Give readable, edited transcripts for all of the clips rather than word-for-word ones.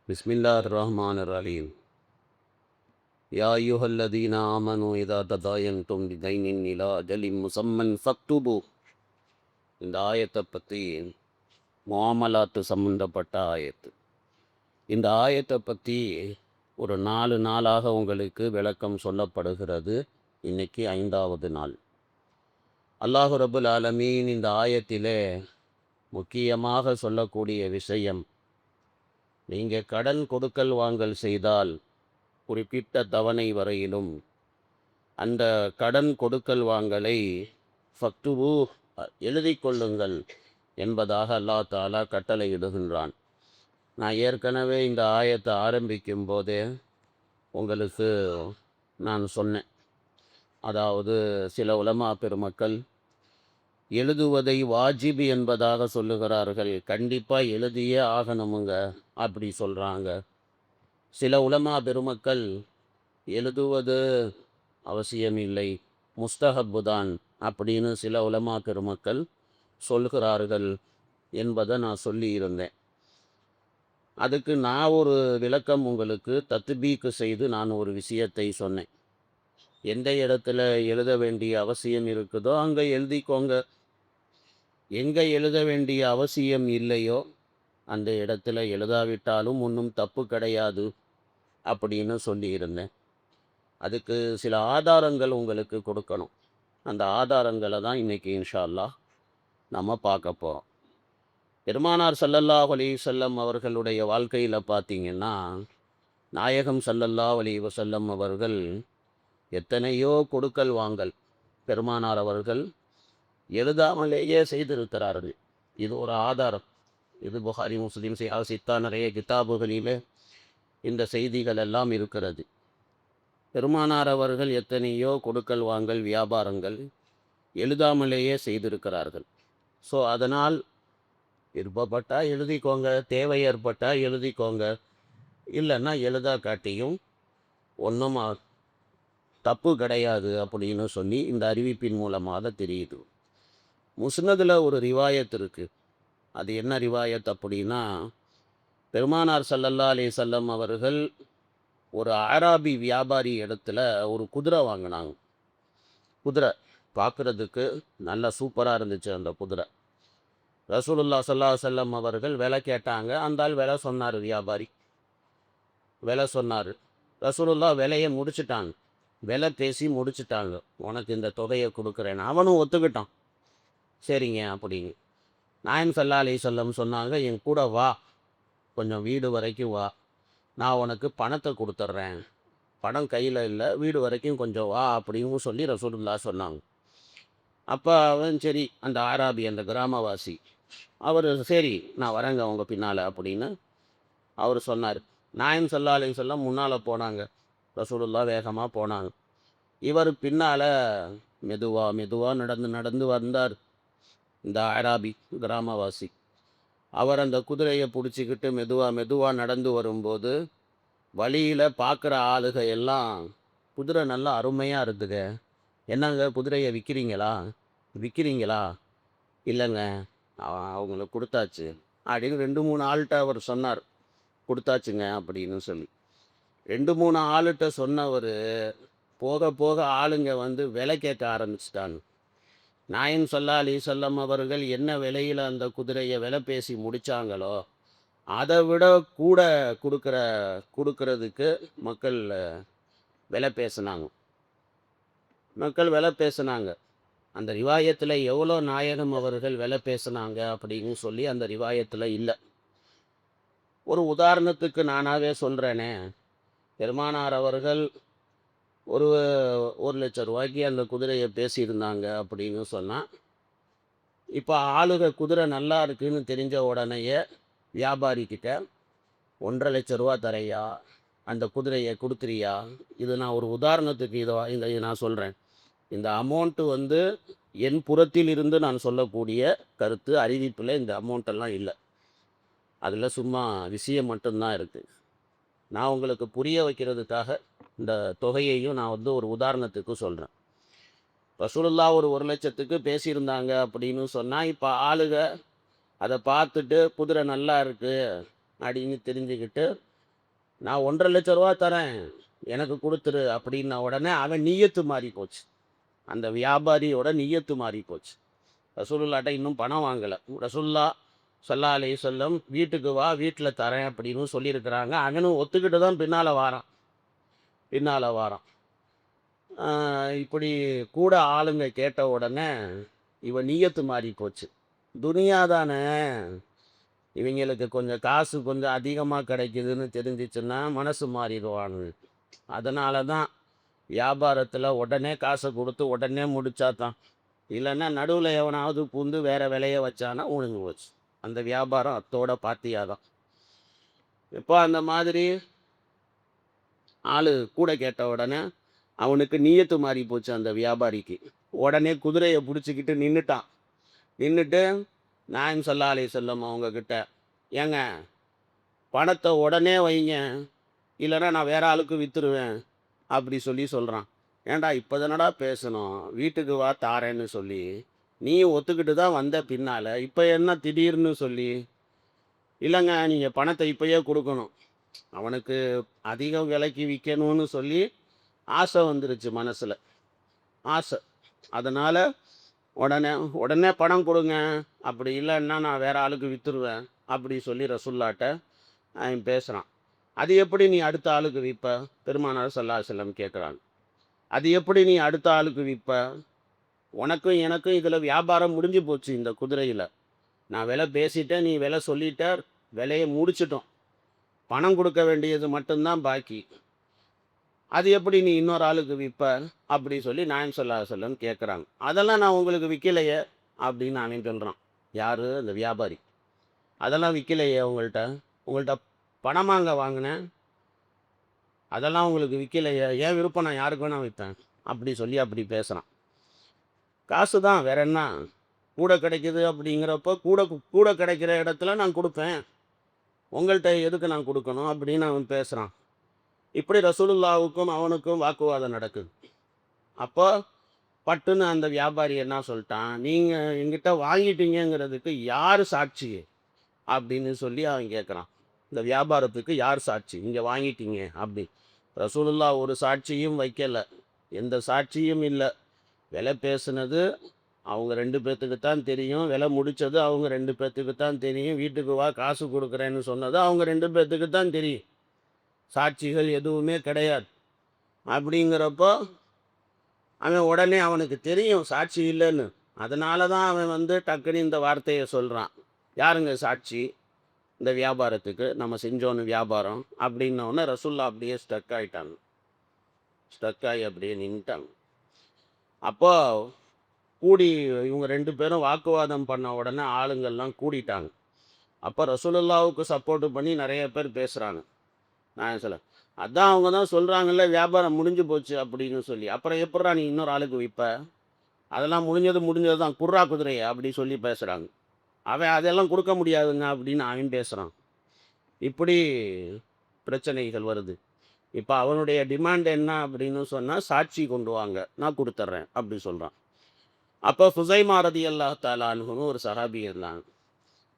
பிஸ்மில்லாஹிர் ரஹ்மானிர் ரஹீம். யா அய்யுஹல்லதீன ஆமனு இதா ததாயன்தும் பிதைனின் இலா அஜலின் முஸம்மன் ஃபக்துபு. இந்த ஆயத்தை பற்றி முஆமலாத்து சம்பந்தப்பட்ட ஆயத்து. இந்த ஆயத்தை பற்றி ஒரு 4 நாளாக உங்களுக்கு விளக்கம் சொல்லப்படுகிறது. இன்னைக்கு 5வது நாள். அல்லாஹு ரப்புல் ஆலமீன் இந்த ஆயத்திலே முக்கியமாக சொல்லக்கூடிய விஷயம், நீங்கள் கடன் கொடுக்கல் வாங்கல் செய்தால் குறிப்பிட்ட தவணை வரையிலும் அந்த கடன் கொடுக்கல் வாங்கலை ஃபக்துபு எழுதி கொள்ளுங்கள் என்பதாக அல்லாஹ் தாலா கட்டளையிடுகின்றான். நான் ஏற்கனவே இந்த ஆயத்தை ஆரம்பிக்கும் போதே உங்களுக்கு நான் சொன்னேன், அதாவது சில உலமா பெருமக்கள் எழுதுவதை வாஜிப் என்பதாக சொல்லுகிறார்கள். கண்டிப்பாக எழுதியே ஆகணுமுங்க அப்படி சொல்கிறாங்க. சில உலமா பெருமக்கள் எழுதுவது அவசியமில்லை, முஸ்தஹப்பு தான் அப்படின்னு சில உலமா பெருமக்கள் சொல்கிறார்கள் என்பதை நான் சொல்லியிருந்தேன். அதுக்கு நான் ஒரு விளக்கம் உங்களுக்கு தத்பீக்கு செய்து நான் ஒரு விஷயத்தை சொன்னேன். எந்த இடத்துல எழுத வேண்டிய அவசியம் இருக்குதோ அங்கே எழுதிக்கோங்க. எங்கே எழுத வேண்டிய அவசியம் இல்லையோ அந்த இடத்துல எழுதாவிட்டாலும் ஒன்றும் தப்பு கிடையாது அப்படின்னு சொல்லியிருந்தேன். அதுக்கு சில ஆதாரங்கள் உங்களுக்கு கொடுக்கணும். அந்த ஆதாரங்களை தான் இன்றைக்கி இன்ஷா அல்லாஹ் நம்ம பார்க்க போகிறோம். பெருமானார் ஸல்லல்லாஹு அலைஹி வஸல்லம் அவர்களுடைய வாழ்க்கையில் பார்த்தீங்கன்னா, நாயகம் ஸல்லல்லாஹு அலைஹி வஸல்லம் அவர்கள் எத்தனையோ கொடுக்கல் வாங்கல் பெருமானார் அவர்கள் எழுதாமலேயே செய்திருக்கிறார்கள். இது ஒரு ஆதாரம். இது புகாரி, முஸ்லிம், சித்தா நிறைய கிதாபுகளிலே இந்த செய்திகள் எல்லாம் இருக்கிறது. பெருமானார் அவர்கள் எத்தனையோ கொடுக்கல் வாங்கல் வியாபாரங்கள் எழுதாமலேயே செய்திருக்கிறார்கள். ஸோ அதனால் விருப்பப்பட்டால் எழுதிக்கோங்க, தேவை ஏற்பட்டால் எழுதிக்கோங்க, இல்லைன்னா எழுதா காட்டியும் ஒன்றும் தப்பு கிடையாது அப்படின்னு சொல்லி இந்த அறிவிப்பின் மூலமாக தெரியுது. முஸ்னதில் ஒரு ரிவாயத் இருக்குது. அது என்ன ரிவாயத் அப்படின்னா, பெருமானார் ஸல்லல்லாஹு அலைஹி வஸல்லம் அவர்கள் ஒரு ஆராபி வியாபாரி இடத்துல ஒரு குதிரை வாங்கினாங்க. குதிரை பார்க்குறதுக்கு நல்ல சூப்பராக இருந்துச்சு அந்த குதிரை. ரசூலுல்லாஹ் ஸல்லல்லாஹு அலைஹி வஸல்லம் அவர்கள் விலை கேட்டாங்க. அந்த ஆள் விலை சொன்னார், வியாபாரி விலை சொன்னார். ரசூலுல்லாஹ் விலையை முடிச்சுட்டாங்க, விலை பேசி முடிச்சுட்டாங்க. உனக்கு இந்த தொகையை கொடுக்குறேன். அவனும் ஒத்துக்கிட்டான், சரிங்க அப்படின்னு. நாயகம் ஸல்லல்லாஹு அலைஹி வஸல்லம் சொன்னாங்க, என் கூட வா, கொஞ்சம் வீடு வரைக்கும் வா, நான் உனக்கு பணத்தை கொடுத்துட்றேன். பணம் கையில் இல்லை, வீடு வரைக்கும் கொஞ்சம் வா அப்படின்னு சொல்லி ரசூலுல்லாஹ் சொன்னாங்க. அப்போ அவன் சரி, அந்த ஆராபி, அந்த கிராமவாசி, அவர் சரி நான் வரேங்க அவங்க பின்னால் அப்படின்னு அவர் சொன்னார். நாயகம் ஸல்லல்லாஹு அலைஹி வஸல்லம் முன்னால் போனாங்க, ரசூலுல்லாஹ் வேகமாக போனாங்க. இவர் பின்னால் மெதுவாக மெதுவாக நடந்து நடந்து வந்தார். இந்த ஆராபி கிராமவாசி அவர் அந்த குதிரையை பிடிச்சிக்கிட்டு மெதுவாக மெதுவாக நடந்து வரும்போது வழியில் பார்க்குற ஆளுக எல்லாம், குதிரை நல்லா அருமையாக இருக்குங்க, என்னங்க குதிரையை விற்கிறீங்களா? இல்லைங்க, அவங்களுக்கு கொடுத்தாச்சு அப்படின்னு 2-3 ஆள்கிட்ட அவர் சொன்னார். கொடுத்தாச்சுங்க அப்படின்னு சொல்லி 2-3 ஆளுகிட்ட சொன்னவர் போக போக ஆளுங்க வந்து விலை கேட்க ஆரம்பிச்சிட்டாங்க. நாயகம் ஸல்லல்லாஹு அலைஹி வஸல்லம் அவர்கள் என்ன விலையில் அந்த குதிரையை விலை பேசி முடித்தாங்களோ அதை விட கூட கொடுக்கறதுக்கு மக்கள் விலை பேசுனாங்க. அந்த ரிவாயத்தில் எவ்வளோ நாயகம் அவர்கள் விலை பேசுனாங்க அப்படின்னு சொல்லி அந்த ரிவாயத்தில் இல்லை. ஒரு உதாரணத்துக்கு நானாகவே சொல்கிறேனே, பெருமானார் அவர்கள் ஒரு 1,00,000 ரூபாய்க்கு அந்த குதிரையை பேசியிருந்தாங்க அப்படின்னு சொன்னால், இப்போ ஆளுக குதிரை நல்லா இருக்குன்னு தெரிஞ்ச உடனேயே வியாபாரிக்கிட்ட 1,50,000 ரூபா தரையா, அந்த குதிரையை கொடுத்துறியா, இது நான் ஒரு உதாரணத்துக்கு இதை நான் சொல்கிறேன். இந்த அமௌண்ட்டு வந்து என் புறத்தில் இருந்து நான் சொல்லக்கூடிய கருத்து, அறிவிப்பில் இந்த அமௌண்ட்டெல்லாம் இல்லை. அதில் சும்மா விஷயம் மட்டும்தான் இருக்குது. நான் உங்களுக்கு புரிய வைக்கிறதுக்காக இந்த தொகையையும் நான் வந்து ஒரு உதாரணத்துக்கு சொல்கிறேன். ரசூலுல்லாஹ் ஒரு 1,00,000க்கு பேசியிருந்தாங்க அப்படின்னு சொன்னால், இப்போ ஆளுக அதை பார்த்துட்டு குதிரை நல்லா இருக்குது அப்படின்னு தெரிஞ்சுக்கிட்டு நான் 1,50,000 தரேன், எனக்கு குடுத்துரு அப்படின்ன உடனே அவன் நிய்யத்து மாறி போச்சு. அந்த வியாபாரியோட நிய்யத்து மாறி போச்சு. ரசூலுல்லாட்ட இன்னும் பணம் வாங்கல. ரசூலுல்லாஹ் ஸல்லல்லாஹு அலைஹி வஸல்லம் வீட்டுக்கு வா, வீட்ல தரேன் அப்படின்னு சொல்லியிருக்கிறாங்க. அவனும் ஒத்துக்கிட்டு தான் பின்னால வாரான். பின்னால வாரான். ஆ இப்படி கூட ஆளுங்க கேட்ட உடனே, இவன் நிய்யத்து மாறி போச்சு. துனியா தானே, இவைங்களுக்கு கொஞ்சம் காசு கொஞ்சம் அதிகமா கிடைக்குதுன்னு தெரிஞ்சுச்சுன்னா, மனசு மாறிருவானுங்க. அதனால தான் வியாபாரத்தில உடனே காச குடுத்து உடனே முடிச்சா தான். இல்லன்னா நடுவுல எவனாவது பூந்து வேற விலைய வச்சான்னா முடிஞ்சு போச்சு. அந்த வியாபாரம் அத்தோட பாத்தியா தான். இப்போ அந்த மாதிரி ஆளு கூட கேட்ட உடனே, அவனுக்கு நிய்யத்து மாறி போச்சு அந்த வியாபாரிக்கு. உடனே குதிரைய புடிச்சுக்கிட்டு நின்னுட்டான். நின்னுட்டு நாயகம் ஸல்லல்லாஹு அலைஹி வஸல்லம் அவங்க கிட்ட, "ஏங்க பணத்த உடனே வைங்க, இல்லன்னா நான் வேற ஆளுக்கு வித்துருவேன்." அப்படி சொல்லி சொல்றான். "ஏன்டா இப்ப தானடா பேசுனோம், வீட்டுக்கு வா தாரேன்னு சொல்லி. நீயும் ஒத்துக்கிட்டு தான் வந்த பின்னால, இப்ப என்ன திடீர்னு சொல்லி?" "இல்லங்க நீங்க பணத்த இப்பயே குடுக்கணும்." அவனுக்கு அதிக விலைக்கு விக்கணும்னு சொல்லி ஆசை வந்துருச்சு மனசுல. ஆசை. அதனால உடனே உடனே பணம் குடுங்க. அப்படி இல்லன்னா நான் வேற ஆளுக்கு வித்துருவேன். அப்படி சொல்லி ரசூலுல்லாட்ட அவன் பேசுறான். "அது எப்படி நீ அடுத்த ஆளுக்கு விப்ப?" பெருமானார் ஸல்லல்லாஹு அலைஹி வஸல்லம் கேட்குறாங்க. "அது எப்படி நீ அடுத்த ஆளுக்கு விப்ப? உனக்கும் எனக்கும் இதுல வியாபாரம் முடிஞ்சு போச்சு இந்த குதிரையில. நான் விலை பேசிட்டேன், நீ விலை சொல்லிட்ட, விலைய முடிச்சுட்டோம். பணம் குடுக்க வேண்டியது மட்டும் தான் பாக்கி. அது எப்படி நீ இன்னொரு ஆளுக்கு விப்ப?" அப்படி சொல்லி நாயகம் ஸல்லல்லாஹு அலைஹி வஸல்லம் கேட்குறாங்க. "அதெல்லாம் நான் உங்களுக்கு விக்கலையே." அப்படின்னு அவன் சொல்றான். யாரு? அந்த வியாபாரி. "அதெல்லாம் விக்கலையே உங்கள்ட்ட. உங்கள்ட்ட பணமாங்க வாங்குனேன். அதெல்லாம் உங்களுக்கு விக்கலையே. என் விருப்பம் நான் யாருக்கு வேணா விப்பேன்." அப்படி சொல்லி அப்படி பேசுறான். காசு தான் வேற என்ன? கூட கிடைக்குது அப்படிங்கிறப்போ, கூட கூட கிடைக்கிற இடத்துல நான் குடுப்பேன். உங்கள்ட்ட எதுக்கு நான் குடுக்கணும்? அப்படின்னு அவன் பேசுறான். இப்படி ரசூலுல்லாவுக்கும் அவனுக்கும் வாக்குவாதம் நடக்குது. அப்போ பட்டுன்னு அந்த வியாபாரி என்ன சொல்ட்டான், "நீங்க என்கிட்ட வாங்கிட்டீங்கங்கிறதுக்கு யாரு சாட்சி?" அப்படின்னு சொல்லி அவன் கேட்குறான். இந்த வியாபாரத்துக்கு யார் சாட்சி? நீங்க வாங்கிட்டீங்க அப்படி. ரசூலுல்லாஹ் ஒரு சாட்சியும் வைக்கல. எந்த சாட்சியும் இல்ல. விலை பேசுனது அவங்க 2 பேத்துக்கு தான் தெரியும். விலை முடிச்சது அவங்க 2 பேத்துக்கு தான் தெரியும். வீட்டுக்கு வா காசு குடுக்குறேன்னு சொன்னது அவங்க 2 பேத்துக்கு தான் தெரியும். சாட்சிகள் எதுவுமே கிடையாது. அப்படிங்கிறப்போ அவன் உடனே அவனுக்கு தெரியும் சாட்சி இல்லன்னு. அதனால தான் அவன் வந்து டக்குன்னு இந்த வார்த்தைய சொல்றான். "யாருங்க சாட்சி? இந்த வியாபாரத்துக்கு நம்ம செஞ்சோன்னு வியாபாரம்." அப்படின்னோனே ரசூலுல்லாஹ் அப்படியே ஸ்டக் ஆயிட்டாங்க. ஸ்டக் ஆகி அப்படியே நின்னுட்டாங்க. அப்போ கூடி இவங்க 2 பேரும் வாக்குவாதம் பண்ண உடனே ஆளுங்கள்லாம் கூடிட்டாங்க. அப்ப ரசூலுல்லாவுக்கு சப்போர்ட் பண்ணி நெறைய பேர் பேசுறாங்க. நான் சொல்ல, "அதான் அவங்க தான் சொல்றாங்கல்ல வியாபாரம் முடிஞ்சு போச்சு." அப்படின்னு சொல்லி. "அப்புறம் எப்புட்றா நீ இன்னொரு ஆளுக்கு விப்ப? அதெல்லாம் முடிஞ்சது முடிஞ்சது தான். குட்றா குதிரைய." அப்படி சொல்லி பேசுறாங்க. அவன் "அதெல்லாம் குடுக்க முடியாதுங்க." அப்படின்னு அவன் பேசுறான். இப்படி பிரச்சனைகள் வருது. இப்ப அவனுடைய டிமாண்ட் என்ன அப்படின்னு சொன்னா, "சாட்சி கொண்டு வாங்க. நான் குடுத்துர்றேன்." அப்படி சொல்றான். அப்ப ஃபுஸைமா ரலியல்லாஹு தஆலா அன்ஹுன்னு ஒரு சஹாபி இருந்தாங்க.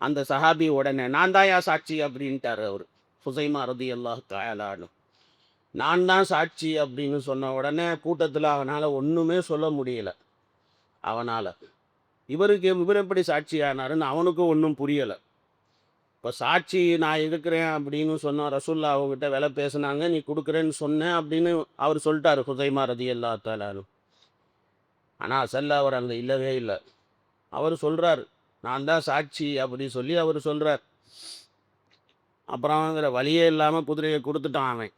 அந்த சஹாபி உடனே, "நான் தான்யா சாட்சி." அப்படின்ட்டாரு அவரு. ஃபுஸைமா ரலியல்லாஹு தஆலா அன்ஹு. நான் தான் சாட்சி அப்படின்னு சொன்ன உடனே கூட்டத்துல அவனால ஒண்ணுமே சொல்ல முடியல. அவனால. இவர் எப்படி சாட்சி ஆனாருன்னு அவனுக்கும் ஒண்ணும் புரியல. இப்ப சாட்சி நான் இருக்கிறேன் அப்படின்னு சொன்ன ரசூலுல்லாஹ் அவங்ககிட்ட விலை பேசுனாங்க. நீ குடுக்குறேன்னு சொன்ன அப்படின்னு அவரு சொல்ட்டாரு ஃபுஸைமா ரலியல்லாஹு தஆலா அன்ஹு. ஆனா அசல்ல அவர் அங்க இல்லவே இல்ல. அவரு சொல்றாரு, "நான் தான் சாட்சி." அப்படி சொல்லி அவரு சொல்றார். அப்புறம் வேற வழியே இல்லாம குதிரைய குடுத்துட்டான் அவன்.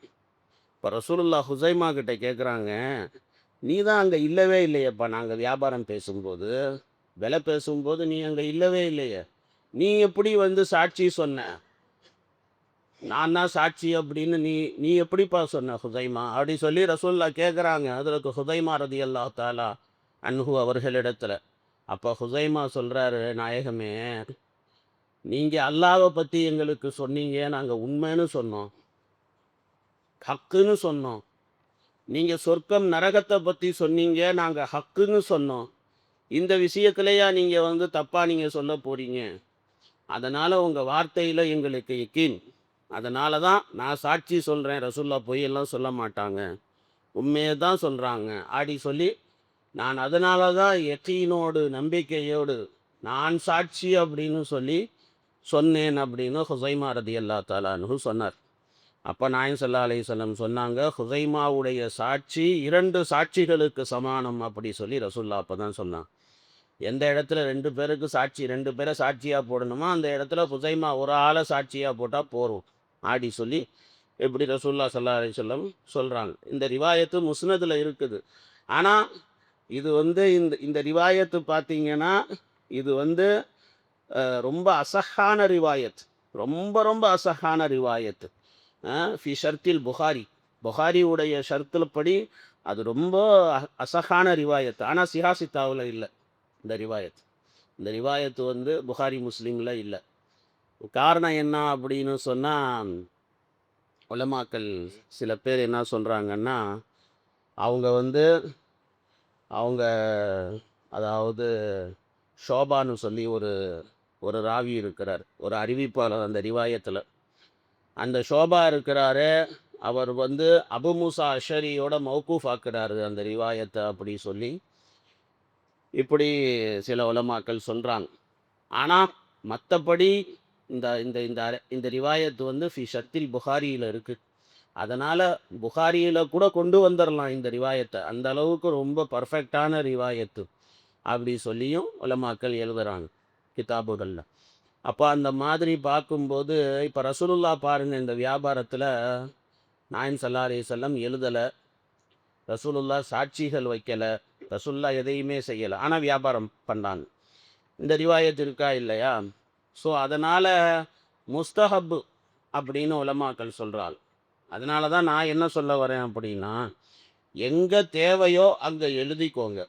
இப்ப ரசூலுல்லாஹ் ஹுசைமா கிட்ட கேட்குறாங்க, "நீ தான் அங்க இல்லவே இல்லையேப்பா நாங்க வியாபாரம் பேசும்போது. விலை பேசும்போது நீ அங்க இல்லவே இல்லையே. நீ எப்படி வந்து சாட்சி சொன்ன? நான் தான் சாட்சி அப்படின்னு நீ நீ எப்படிப்பா சொன்ன ஹுசைமா?" அப்படி சொல்லி ரசூலுல்லாஹ் கேட்குறாங்க. ஹதரத் ஹுதைமா ரலியல்லாஹு தஆலா அன்ஹு அவர்களிடத்துல. அப்ப ஹுசைமா சொல்றாரு, "நாயகமே, நீங்க அல்லாஹ்வ பத்தி எங்களுக்கு சொன்னீங்க. நாங்க உண்மைன்னு சொன்னோம். ஹக்குன்னு சொன்னோம். நீங்க சொர்க்கம், நரகத்த பத்தி சொன்னீங்க. நாங்க ஹக்குன்னு சொன்னோம். இந்த விஷயத்திலயா நீங்க வந்து தப்பா நீங்க சொல்லப் போறீங்க? அதனால உங்க வார்த்தையில எங்களுக்கு யக்கீன். அதனால தான் நான் சாட்சி சொல்கிறேன், ரசூல்லா பொய்யெல்லாம் சொல்ல மாட்டாங்க, உண்மையை தான் சொல்கிறாங்க ஆடி சொல்லி, நான் அதனால தான் யக்கீனோடு நம்பிக்கையோடு நான் சாட்சி அப்படின்னு சொல்லி சொன்னேன் அப்படின்னு ஹுசைமா ரதியல்லாஹு தஆலா அன்ஹு சொன்னார். அப்போ நாயகம் ஸல்லல்லாஹு அலைஹி வஸல்லம் சொன்னாங்க, ஹுசைமாவுடைய சாட்சி 2 சாட்சிகளுக்கு சமானம் அப்படி சொல்லி ரசூல்லா அப்போ தான் சொன்னாங்க. எந்த இடத்துல 2 பேருக்கு சாட்சி 2 பேரை சாட்சியாக போடணுமோ அந்த இடத்துல ஹுசைமா ஒரு ஆளை சாட்சியாக போட்டால் போரும் ஆடி சொல்லி எப்படி ரசூல்லா ஸல்லல்லாஹு அலைஹி வஸல்லம் சொல்கிறாங்க. இந்த ரிவாயத்து முஸ்னதில் இருக்குது. ஆனால் இது வந்து இந்த இந்த ரிவாயத்து பார்த்தீங்கன்னா இது வந்து ரொம்ப அசஹான ரிவாயத், ரொம்ப ரொம்ப அசஹான ரிவாயத்து. ஃபி ஷர்த்தில் புகாரி, புகாரியுடைய ஷர்த்தில் படி அது ரொம்ப அசஹான ரிவாயத்து. ஆனால் சிஹாசித்தாவில் இல்லை இந்த ரிவாயத். இந்த ரிவாயத்து வந்து புகாரி முஸ்லீமில் இல்லை. காரணம் என்ன அப்படின்னு சொன்னால், உலமாக்கள் சில பேர் என்ன சொல்கிறாங்கன்னா, அவங்க வந்து அவங்க அதாவது ஷோபான்னு சொல்லி ஒரு ஒரு ராவி இருக்கிறார், ஒரு அறிவிப்பாளர் அந்த ரிவாயத்தில். அந்த ஷோபா இருக்கிறாரு, அவர் வந்து அபு மூசா அஷரியோட மௌகூஃப் ஆக்குறாரு அந்த ரிவாயத்தை அப்படி சொல்லி இப்படி சில உலமாக்கள் சொல்கிறாங்க. ஆனால் மற்றபடி இந்த இந்த இந்த இந்த ரிவாயத்து வந்து ஃபி ஷத்தில் புகாரியில் இருக்குது. அதனால் புகாரியில் கூட கொண்டு வந்துடலாம் இந்த ரிவாயத்தை, அந்த அளவுக்கு ரொம்ப பர்ஃபெக்டான ரிவாயத்து அப்படி சொல்லியும் உலமாக்கள் எழுதுகிறாங்க கிதாபுகளில். அப்போ அந்த மாதிரி பார்க்கும்போது இப்போ ரசூலுல்லா பாருங்கள், இந்த வியாபாரத்தில் நாயகம் ஸல்லல்லாஹு அலைஹி வஸல்லம் எழுதலை, ரசூலுல்லா சாட்சிகள் வைக்கலை, ரசூலுல்லா எதையுமே செய்யலை, ஆனால் வியாபாரம் பண்ணாங்க. இந்த ரிவாயத் இருக்கா இல்லையா? ஸோ அதனால் முஸ்தஹப் அப்படின்னு உலமாக்கள் சொல்கிறாள். அதனால தான் நான் என்ன சொல்ல வரேன் அப்படின்னா, எங்கே தேவையோ அங்கே எழுதிக்கோங்க.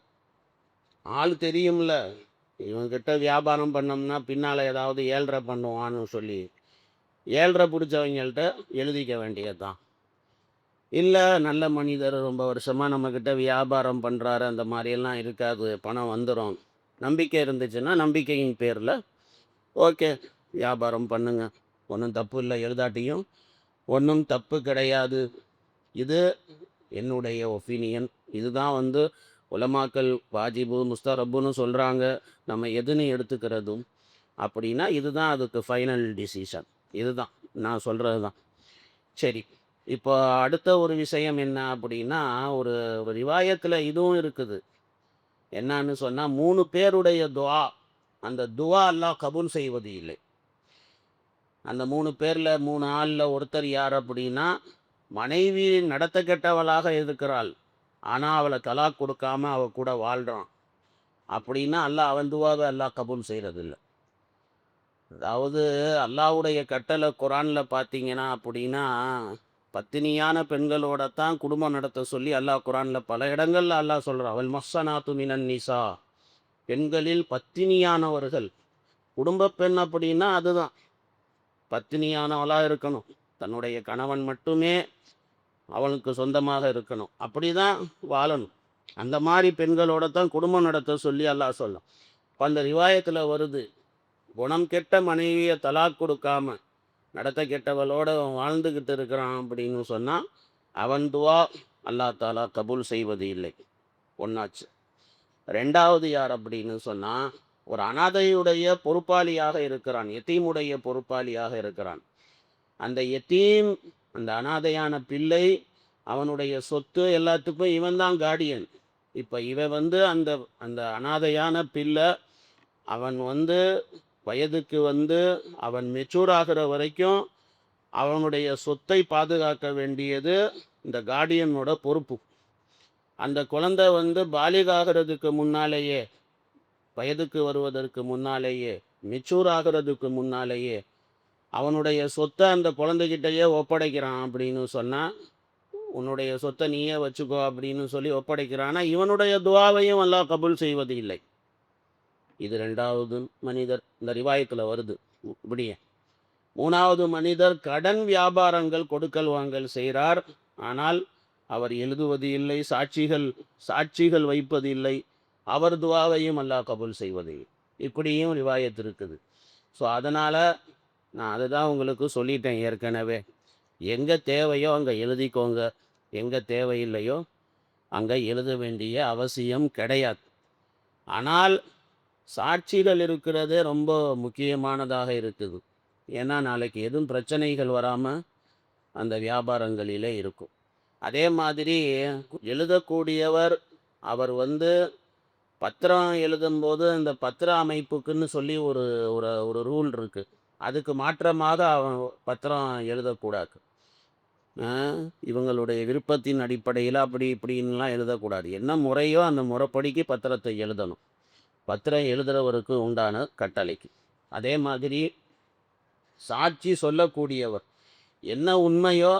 ஆள் தெரியும்ல, இவங்கிட்ட வியாபாரம் பண்ணோம்னா பின்னால் ஏதாவது ஏழ்ரை பண்ணுவான்னு சொல்லி ஏழ்ரை பிடிச்சவங்கள்ட்ட எழுதிக்க வேண்டியது தான். இல்லை நல்ல மனிதர், ரொம்ப வருஷமாக நம்மக்கிட்ட வியாபாரம் பண்ணுறாரு, அந்த மாதிரியெல்லாம் இருக்காது, பணம் வந்துடும், நம்பிக்கை இருந்துச்சுன்னா நம்பிக்கையின் பேரில் ஓகே வியாபாரம் பண்ணுங்க, ஒன்றும் தப்பு இல்லை, எழுதாட்டியும் ஒன்றும் தப்பு கிடையாது. இது என்னுடைய ஒப்பீனியன். இதுதான் வந்து உலமாக்கல் வாஜிபு முஸ்தரப்புன்னு சொல்கிறாங்க, நம்ம எதுன்னு எடுத்துக்கிறதும் அப்படின்னா இதுதான் அதுக்கு ஃபைனல் டிசிஷன். இதுதான் நான் சொல்கிறது தான். சரி, இப்போ அடுத்த ஒரு விஷயம் என்ன அப்படின்னா, ஒரு ஒரு ரிவாயத்தில் இதுவும் இருக்குது. என்னன்னு சொன்னால், 3 பேருடைய துவா, அந்த துவா அல்லாஹ் கபூல் செய்வது இல்லை. அந்த 3 பேரில் 3 ஆளில் ஒருத்தர் யார் அப்படின்னா, மனைவி நடத்த கெட்டவளாக இருக்கிறாள், ஆனால் அவளை தலாக் கொடுக்காம அவள் கூட வாழ்கிறான் அப்படின்னா அல்லாஹ் அவன் துவாவை அல்லாஹ் கபூல் செய்கிறதில்ல. அதாவது அல்லாஹ்வுடைய கட்டளை குரானில் பார்த்தீங்கன்னா அப்படின்னா, பத்தினியான பெண்களோட தான் குடும்பம் நடத்த சொல்லி அல்லாஹ் குரானில் பல இடங்கள்ல அல்லாஹ் சொல்கிறான். அவள் மஸ்ஸனாத்து மினன் நிசா, பெண்களில் பத்தினியானவர்கள். குடும்ப பெண் அப்படின்னா அதுதான், பத்தினியானவளாக இருக்கணும், தன்னுடைய கணவன் மட்டுமே அவளுக்கு சொந்தமாக இருக்கணும், அப்படி தான் வாழணும். அந்த மாதிரி பெண்களோட தான் குடும்பம் நடத்த சொல்லி அல்லாஹ் சொல்லலாம். இப்போ அந்த ரிவாயத்தில் வருது, குணம் கெட்ட மனைவியை தலாக் கொடுக்காம நடத்த கெட்டவளோட வாழ்ந்துக்கிட்டு இருக்கிறான் அப்படின்னு சொன்னால் அவன் துவா அல்லாஹ் தாலா கபூல் செய்வது இல்லை. ஒன்றாச்சு. ரெண்டாவது யார் அப்படின்னு சொன்னால், ஒரு அனாதையுடைய பொறுப்பாளியாக இருக்கிறான், யத்தீமுடைய பொறுப்பாளியாக இருக்கிறான். அந்த யத்தீம், அந்த அனாதையான பிள்ளை, அவனுடைய சொத்து எல்லாத்துக்கும் இவன் தான் கார்டியன். இப்போ இவன் வந்து அந்த அந்த அனாதையான பிள்ளை அவன் வந்து வயதுக்கு வந்து அவன் மெச்சூர் ஆகிற வரைக்கும் அவனுடைய சொத்தை பாதுகாக்க வேண்டியது இந்த கார்டியனோட பொறுப்பு. அந்த குழந்தை வந்து பாலிகாகிறதுக்கு முன்னாலேயே, வயதுக்கு வருவதற்கு முன்னாலேயே, மெச்சூர் ஆகிறதுக்கு முன்னாலேயே அவனுடைய சொத்தை அந்த குழந்தைகிட்டையே ஒப்படைக்கிறான் அப்படின்னு சொன்னால், உன்னுடைய சொத்தை நீயே வச்சுக்கோ அப்படின்னு சொல்லி ஒப்படைக்கிறான்னா இவனுடைய துவாவையும் அல்லாஹ் கபூல் செய்வது இல்லை. இது ரெண்டாவது மனிதர் இந்த ரிவாயத்தில் வருது. இப்படியே மூணாவது மனிதர் கடன் வியாபாரங்கள் கொடுக்கல் வாங்கல் செய்கிறார், ஆனால் அவர் எழுதுவது இல்லை, சாட்சிகள் வைப்பது இல்லை, அவர் துவாவையும் அல்லாஹ் கபூல் செய்வது இல்லை. இப்படியும் ரிவாயத் இருக்குது. ஸோ அதனால் நான் அதுதான் உங்களுக்கு சொல்லிட்டேன் ஏற்கனவே. எங்கே தேவையோ அங்கே எழுதிக்கோங்க, எங்கே தேவையில்லையோ அங்கே எழுத வேண்டிய அவசியம் கிடையாது. ஆனால் சாட்சிகள் இருக்கிறது ரொம்ப முக்கியமானதாக இருக்குது. ஏன்னா நாளைக்கு எதுவும் பிரச்சனைகள் வராமல் அந்த வியாபாரங்களிலே இருக்கும். அதே மாதிரி எழுதக்கூடியவர் அவர் பத்திரம் எழுதும்போது அந்த பத்திர அமைப்புக்குன்னு சொல்லி ஒரு ஒரு ஒரு ரூல் இருக்கு. அதுக்கு மாற்றமாக அவன் பத்திரம் எழுதக்கூடாது. இவங்களுடைய விருப்பத்தின் அடிப்படையில் அப்படி இப்படின்லாம் எழுதக்கூடாது. என்ன முறையோ அந்த முறைப்படிக்கு பத்திரத்தை எழுதணும். பத்திரம் எழுதுறவருக்கு உண்டான கட்டளைக்கு. அதே மாதிரி சாட்சி சொல்லக்கூடியவர் என்ன உண்மையோ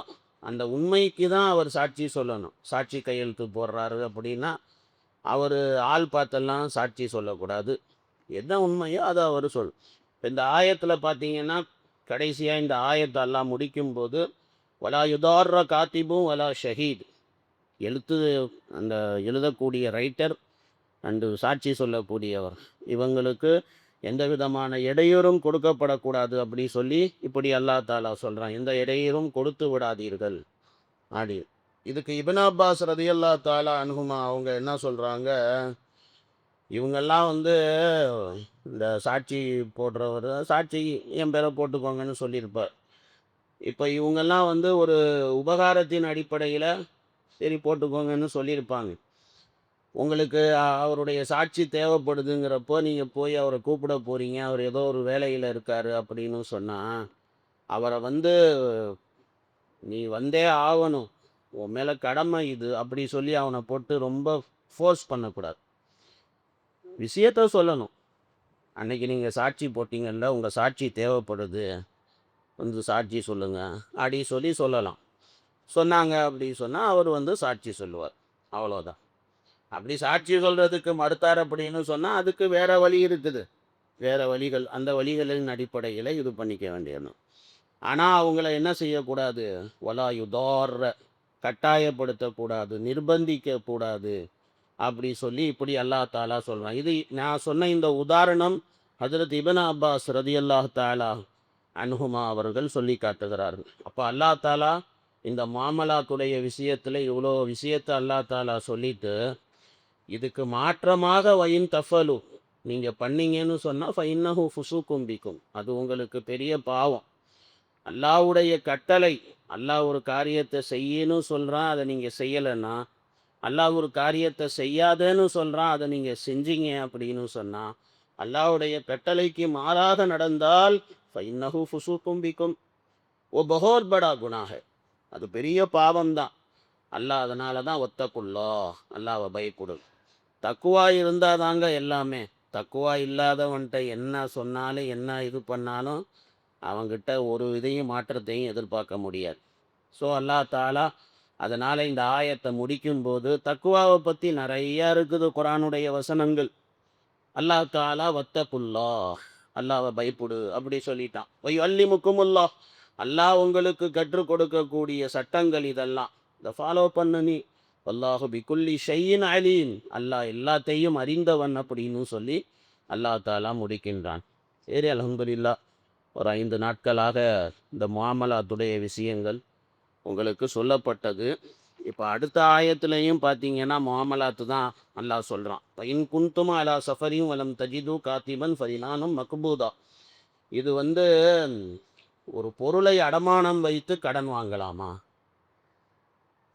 அந்த உண்மைக்கு தான் அவர் சாட்சி சொல்லணும். சாட்சி கையெழுத்து போடுறாரு அப்படின்னா அவர் ஆள் பார்த்தெல்லாம் சாட்சி சொல்லக்கூடாது. என்ன உண்மையோ அதை அவர் சொல். இப்போ இந்த ஆயத்தில் பார்த்தீங்கன்னா கடைசியாக இந்த ஆயத்தை எல்லாம் முடிக்கும்போது வலா யுதார்ர காத்திபும் வலா ஷஹீத், எழுத்து அந்த எழுதக்கூடிய ரைட்டர் அண்டு சாட்சி சொல்லக்கூடியவர் இவங்களுக்கு எந்த விதமான இடையூறும் கொடுக்கப்படக்கூடாது அப்படி சொல்லி இப்படி அல்லாஹ் தாலா சொல்கிறான். எந்த இடையூறும் கொடுத்து விடாதீர்கள் அப்படி. இதுக்கு இப்னு அப்பாஸ் ரலியல்லாஹு தஆலா அன்ஹுமா அவங்க என்ன சொல்கிறாங்க, இவங்கெல்லாம் இந்த சாட்சி போடுறவர் சாட்சி என் பேரை போட்டுக்கோங்கன்னு சொல்லியிருப்பார். இப்போ இவங்கெல்லாம் ஒரு உபகாரத்தின் அடிப்படையில் சரி போட்டுக்கோங்கன்னு சொல்லியிருப்பாங்க. உங்களுக்கு அவருடைய சாட்சி தேவைப்படுதுங்கிறப்போ நீங்கள் போய் அவரை கூப்பிட போகிறீங்க, அவர் ஏதோ ஒரு வேலையில் இருக்கார் அப்படின்னு சொன்னால் அவரை நீ வந்தே ஆகணும், உன் மேலே கடமை இது அப்படி சொல்லி அவனை போட்டு ரொம்ப ஃபோர்ஸ் பண்ணக்கூடாது. விஷயத்த சொல்லணும். அன்னைக்கு நீங்கள் சாட்சி போட்டிங்கல்ல, உங்கள் சாட்சி தேவைப்படுது, சாட்சி சொல்லுங்கள் அப்படி சொல்லலாம். சொன்னாங்க அப்படி சொன்னால் அவர் சாட்சி சொல்லுவார். அவ்வளோதான். அப்படி சாட்சி சொல்கிறதுக்கு மறுத்தார் அப்படின்னு சொன்னால் அதுக்கு வேறு வழி இருக்குது, வேறு வழிகள். அந்த வழிகளின் அடிப்படையில் இது பண்ணிக்க வேண்டியது. ஆனால் அவங்கள என்ன செய்யக்கூடாது, வலா யுதார்ர கட்டாயப்படுத்தக்கூடாது, நிர்பந்திக்கக்கூடாது அப்படி சொல்லி இப்படி அல்லாஹ் தாலா சொல்கிறான். இது நான் சொன்ன இந்த உதாரணம் ஹஜ்ரத் இப்னு அப்பாஸ் ரலியல்லாஹு தஆலா அன்ஹுமா அவர்கள் சொல்லி காட்டுகிறார்கள். அப்போ அல்லாஹ் தாலா இந்த மாமலாத்துடைய விஷயத்தில் இவ்வளோ விஷயத்தை அல்லாஹ் தாலா சொல்லிட்டு இதுக்கு மாற்றமாக வயின் தஃபலு நீங்கள் பண்ணீங்கன்னு சொன்னால் ஃபைன்னஹு ஃபுசூக்கும் பிக்கும், அது உங்களுக்கு பெரிய பாவம். அல்லாஹ்வுடைய கட்டளை, அல்லாஹ் ஒரு காரியத்தை செய்யணும் சொல்கிறான், அதை நீங்கள் செய்யலைன்னா, அல்லாஹ் ஒரு காரியத்தை செய்யாதேன்னு சொல்கிறான், அதை நீங்கள் செஞ்சீங்க அப்படின்னு சொன்னால், அல்லாஹ்வுடைய கட்டளைக்கு மாறாக நடந்தால் ஃபைன்னஹு ஃபுசூக்கும் பிக்கும் ஓ பஹோர் படா குணாக, அது பெரிய பாவம்தான். அல்லாஹ் அதனால தான் ஒத்தக்குள்ளோ, அல்லாஹ்வை பயப்படு. தக்குவா இருந்தால் தாங்க எல்லாமே. தக்குவா இல்லாதவன்கிட்ட என்ன சொன்னாலும் என்ன இது பண்ணாலும் அவங்கிட்ட ஒரு இதையும் மாற்றத்தையும் எதிர்பார்க்க முடியாது. ஸோ அல்லாஹ் தாலா அதனால் இந்த ஆயத்தை முடிக்கும்போது தக்குவாவை பற்றி நிறையா இருக்குது குரானுடைய வசனங்கள். அல்லாஹ் தாலா வத்தக்குல்லா, அல்லாஹ்வை பயப்படு அப்படி சொல்லிட்டான். ஒய் அல்லி முக்குமுல்லா, அல்லாஹ் உங்களுக்கு கற்றுக் கொடுக்கக்கூடிய சட்டங்கள் இதெல்லாம் இதை ஃபாலோ பண்ணு நீ. அல்லாஹு பிகுல்லி ஷையின் அலீம், அல்லாஹ் எல்லாத்தையும் அறிந்தவன் அப்படின்னு சொல்லி அல்லாஹ் தாலா முடிக்கின்றான். சரி, அல்ஹம்துலில்லாஹ். ஒரு 5 நாட்களாக இந்த முஆமலாத்துடைய விஷயங்கள் உங்களுக்கு சொல்லப்பட்டது. இப்போ அடுத்த ஆயத்துலையும் பார்த்தீங்கன்னா முஆமலாத்து தான் அல்லாஹ் சொல்கிறான். இன் குன்தும் அலா சஃபரியும் வலம் தஜிது காத்திபன் ஃபரினானும் மக்பூதா. இது ஒரு பொருளை அடமானம் வைத்து கடன் வாங்கலாமா?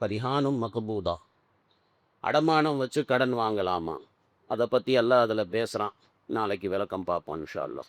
ஃபரிஹானும் மக்பூதா, அடமானம் வச்சு கடன் வாங்கலாமா? அதை பற்றி எல்லாம் அதில் பேசுகிறான். நாளைக்கு விளக்கம் பார்ப்போம் இன்ஷா அல்லாஹ்.